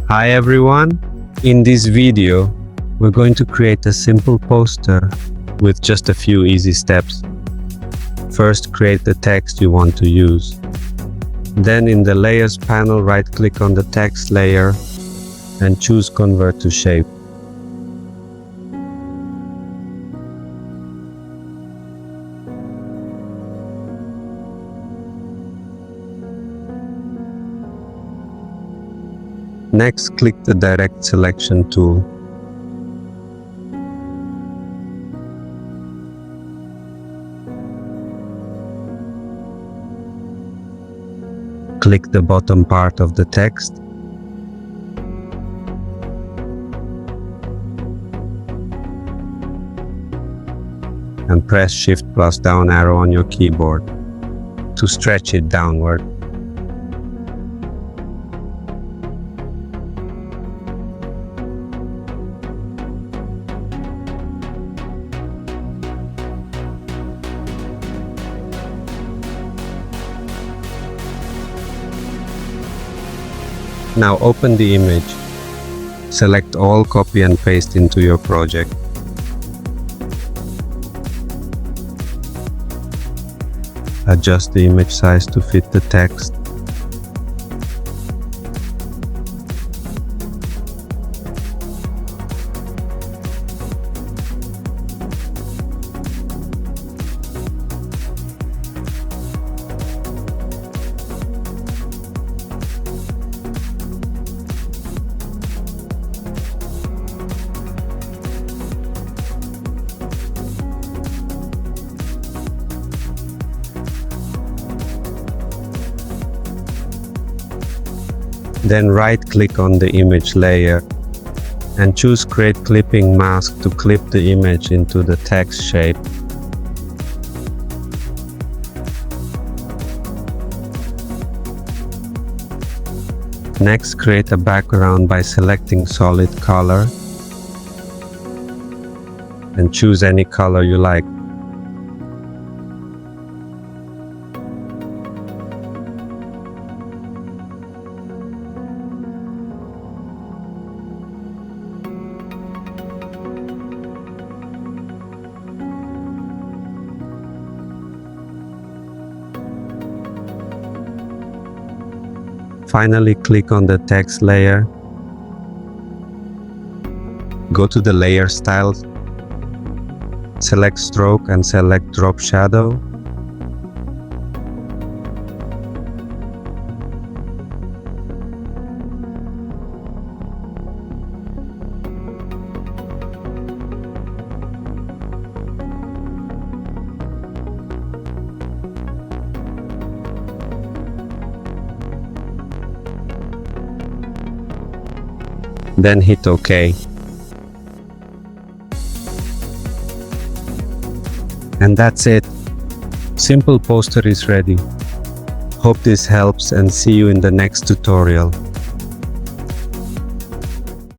Hi everyone! In this video, we're going to create a simple poster with just a few easy steps. First, create the text you want to use. Then in the Layers panel, right-click on the text layer and choose Convert to Shape. Next, click the Direct Selection tool. Click the bottom part of the text. And press Shift plus down arrow on your keyboard to stretch it downward. Now open the image. Select all, copy and paste into your project. Adjust the image size to fit the text. Then right-click on the image layer and choose Create Clipping Mask to clip the image into the text shape. Next, create a background by selecting Solid Color and choose any color you like. Finally, click on the text layer. Go to the layer styles. Select Stroke and select Drop Shadow. Then hit OK. And that's it. Simple poster is ready. Hope this helps and see you in the next tutorial.